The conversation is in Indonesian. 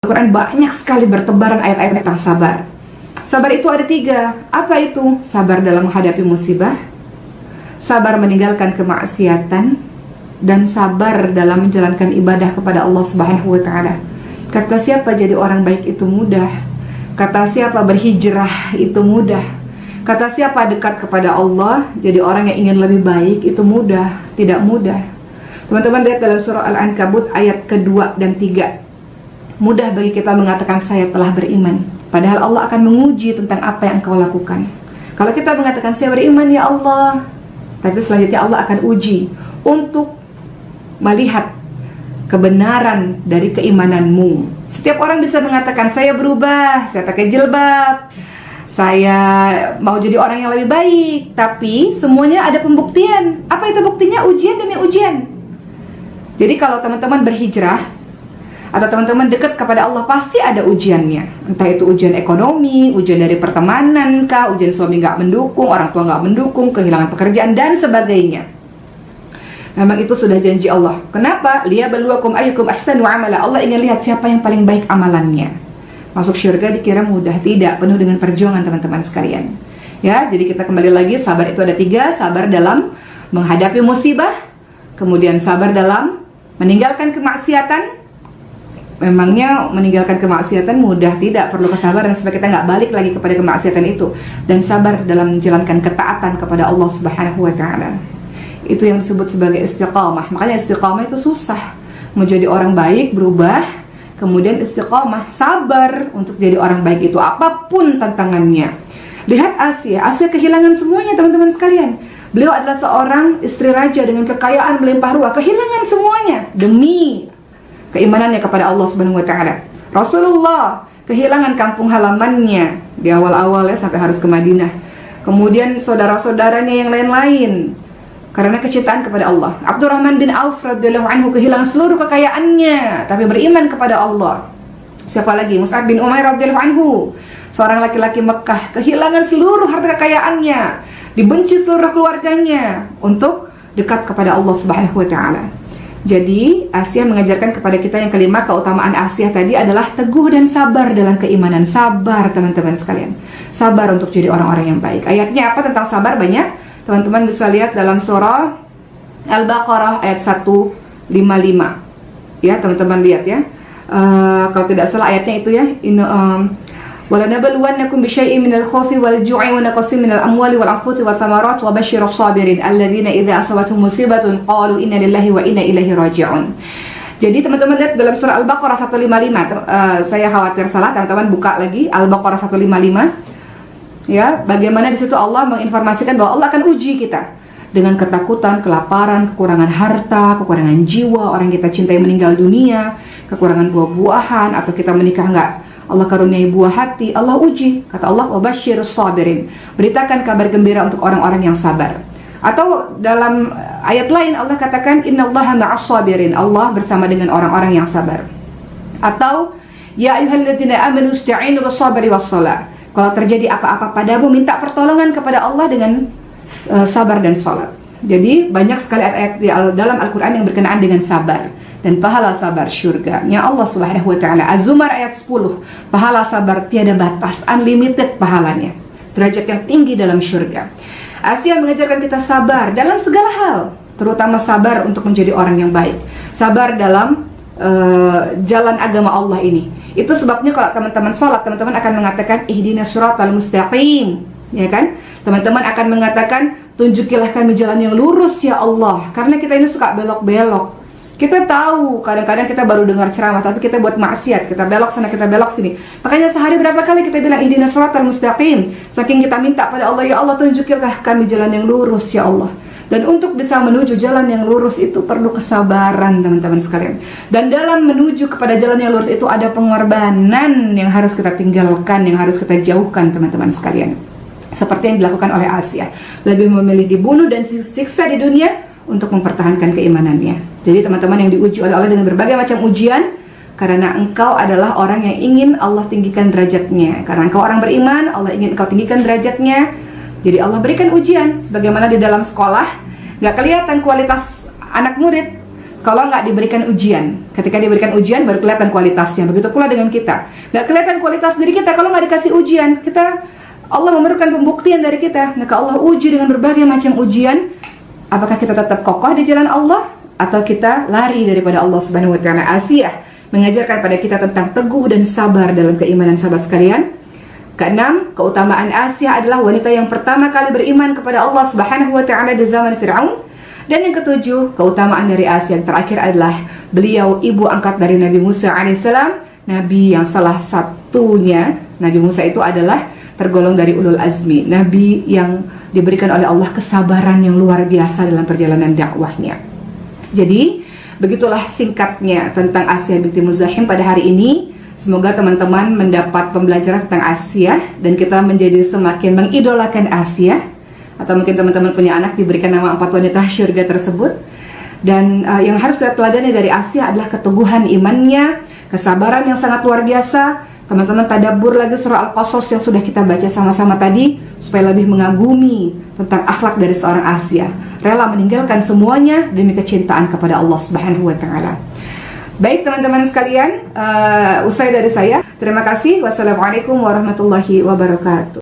Al-Quran banyak sekali bertebaran ayat-ayat tentang sabar. Sabar itu ada 3. Apa itu? Sabar dalam menghadapi musibah, sabar meninggalkan kemaksiatan, dan sabar dalam menjalankan ibadah kepada Allah Subhanahu wa Ta'ala. Kata siapa jadi orang baik itu mudah. Kata siapa berhijrah itu mudah. Kata siapa dekat kepada Allah, jadi orang yang ingin lebih baik itu mudah. Tidak mudah. Teman-teman lihat dalam surah Al-Ankabut ayat kedua dan 3. Mudah bagi kita mengatakan saya telah beriman, padahal Allah akan menguji tentang apa yang engkau lakukan. Kalau kita mengatakan saya beriman ya Allah, tapi selanjutnya Allah akan uji untuk melihat kebenaran dari keimananmu. Setiap orang bisa mengatakan saya berubah, saya pakai jilbab, saya mau jadi orang yang lebih baik, tapi semuanya ada pembuktian. Apa itu buktinya? Ujian demi ujian. Jadi kalau teman-teman berhijrah atau teman-teman dekat kepada Allah, pasti ada ujiannya. Entah itu ujian ekonomi, ujian dari pertemanan kah, ujian suami gak mendukung, orang tua gak mendukung, kehilangan pekerjaan dan sebagainya. Memang itu sudah janji Allah. Kenapa? Liyabluwakum ayyukum ahsanu amala. Allah ingin lihat siapa yang paling baik amalannya. Masuk surga dikira mudah, tidak, penuh dengan perjuangan teman-teman sekalian. Ya, jadi kita kembali lagi, sabar itu ada 3. Sabar dalam menghadapi musibah, kemudian sabar dalam meninggalkan kemaksiatan. Memangnya meninggalkan kemaksiatan mudah? Tidak, perlu kesabaran supaya kita nggak balik lagi kepada kemaksiatan itu. Dan sabar dalam menjalankan ketaatan kepada Allah Subhanahu wa Ta'ala. Itu yang disebut sebagai istiqamah. Makanya istiqamah itu susah. Menjadi orang baik, berubah, kemudian istiqamah, sabar untuk jadi orang baik itu apapun tantangannya. Lihat Asia kehilangan semuanya teman-teman sekalian. Beliau adalah seorang istri raja dengan kekayaan melimpah ruah, kehilangan semuanya demi keimanannya kepada Allah Subhanahu wa Ta'ala. Rasulullah kehilangan kampung halamannya di awal-awal ya, sampai harus ke Madinah. Kemudian saudara-saudaranya yang lain-lain karena kecintaan kepada Allah. Abdurrahman bin Auf radhiyallahu anhu kehilangan seluruh kekayaannya tapi beriman kepada Allah. Siapa lagi? Mus'ab bin Umair radhiyallahu anhu, seorang laki-laki Mekah, kehilangan seluruh harta kekayaannya, dibenci seluruh keluarganya untuk dekat kepada Allah Subhanahu wa Ta'ala. Jadi Asia mengajarkan kepada kita yang kelima, keutamaan Asia tadi adalah teguh dan sabar dalam keimanan. Sabar teman-teman sekalian, sabar untuk jadi orang-orang yang baik. Ayatnya apa tentang sabar? Banyak. Teman-teman bisa lihat dalam surah Al-Baqarah ayat 155. Ya teman-teman lihat ya. Kalau tidak salah ayatnya itu ya, وَلَنَبَلُوَنَّكُمْ بِشَيْءٍ مِنَ الْخَوْفِ وَالْجُوعِ وَنَقْصٍ مِنَ الْأَمْوَالِ وَالْأَنفُسِ وَالثَّمَرَاتِ وَبَشِّرِ الصَّابِرِينَ الَّذِينَ إِذَا أَصَابَتْهُمْ مُصِيبَةٌ قَالُوا إِنَّا لِلَّهِ وَإِنَّا إِلَيْهِ رَاجِعُونَ. Jadi teman-teman lihat dalam surah Al-Baqarah 155. Saya khawatir salah, teman-teman buka lagi Al-Baqarah 155. Ya, bagaimana di situ Allah menginformasikan bahwa Allah akan uji kita dengan ketakutan, kelaparan, kekurangan harta, kekurangan jiwa, orang kita cintai meninggal dunia, kekurangan buah-buahan, atau kita menikah enggak Allah karuniai buah hati, Allah uji. Kata Allah, wabashshirus sabirin, beritakan kabar gembira untuk orang-orang yang sabar. Atau dalam ayat lain Allah katakan, innallaha ma'as sabirin, Allah bersama dengan orang-orang yang sabar. Atau ya ayyuhalladzina amanu ista'inu bis-sabri was-shalah, kalau terjadi apa-apa padamu, minta pertolongan kepada Allah dengan sabar dan salat. Jadi banyak sekali ayat-ayat dalam Al-Quran yang berkenaan dengan sabar dan pahala sabar syurganya Allah Subhanahu wa Ta'ala. Az-Zumar ayat 10, pahala sabar tiada batas, unlimited pahalanya, derajat yang tinggi dalam syurga. Asia mengajarkan kita sabar dalam segala hal, terutama sabar untuk menjadi orang yang baik, sabar dalam jalan agama Allah ini. Itu sebabnya kalau teman-teman sholat, teman-teman akan mengatakan ihdinas siratal mustaqim, ya kan? Teman-teman akan mengatakan tunjukilah kami jalan yang lurus ya Allah, karena kita ini suka belok-belok. Kita tahu kadang-kadang kita baru dengar ceramah tapi kita buat maksiat, kita belok sana, kita belok sini. Makanya sehari berapa kali kita bilang ihdinas siratal mustaqim, saking kita minta pada Allah, ya Allah tunjukilah kami jalan yang lurus ya Allah. Dan untuk bisa menuju jalan yang lurus itu perlu kesabaran teman-teman sekalian. Dan dalam menuju kepada jalan yang lurus itu ada pengorbanan yang harus kita tinggalkan, yang harus kita jauhkan teman-teman sekalian. Seperti yang dilakukan oleh Asia, lebih memilih dibunuh dan disiksa di dunia untuk mempertahankan keimanannya. Jadi teman-teman yang diuji oleh Allah dengan berbagai macam ujian, karena engkau adalah orang yang ingin Allah tinggikan derajatnya. Karena engkau orang beriman, Allah ingin engkau tinggikan derajatnya. Jadi Allah berikan ujian. Sebagaimana di dalam sekolah, gak kelihatan kualitas anak murid kalau nggak diberikan ujian. Ketika diberikan ujian baru kelihatan kualitasnya. Begitu pula dengan kita. Nggak kelihatan kualitas diri kita kalau nggak dikasih ujian. Allah memerlukan pembuktian dari kita. Maka Allah uji dengan berbagai macam ujian. Apakah kita tetap kokoh di jalan Allah atau kita lari daripada Allah Subhanahu wa taala? Asiyah mengajarkan pada kita tentang teguh dan sabar dalam keimanan, sahabat sekalian. Keenam, keutamaan Asiyah adalah wanita yang pertama kali beriman kepada Allah Subhanahu wa taala di zaman Firaun. Dan yang ketujuh, keutamaan dari Asiyah yang terakhir adalah beliau ibu angkat dari Nabi Musa alaihissalam, nabi yang salah satunya. Nabi Musa itu adalah tergolong dari ulul azmi, nabi yang diberikan oleh Allah kesabaran yang luar biasa dalam perjalanan dakwahnya. Jadi, begitulah singkatnya tentang Asiyah binti Muzahim pada hari ini. Semoga teman-teman mendapat pembelajaran tentang Asiyah dan kita menjadi semakin mengidolakan Asiyah. Atau mungkin teman-teman punya anak diberikan nama 4 wanita syurga tersebut. Dan yang harus kita teladani dari Asiyah adalah keteguhan imannya, kesabaran yang sangat luar biasa. Teman-teman tadabbur lagi surah Al-Qasas yang sudah kita baca sama-sama tadi, supaya lebih mengagumi tentang akhlak dari seorang Asiyah, rela meninggalkan semuanya demi kecintaan kepada Allah Subhanahu wa taala. Baik teman-teman sekalian, usai dari saya, terima kasih. Wassalamualaikum warahmatullahi wabarakatuh.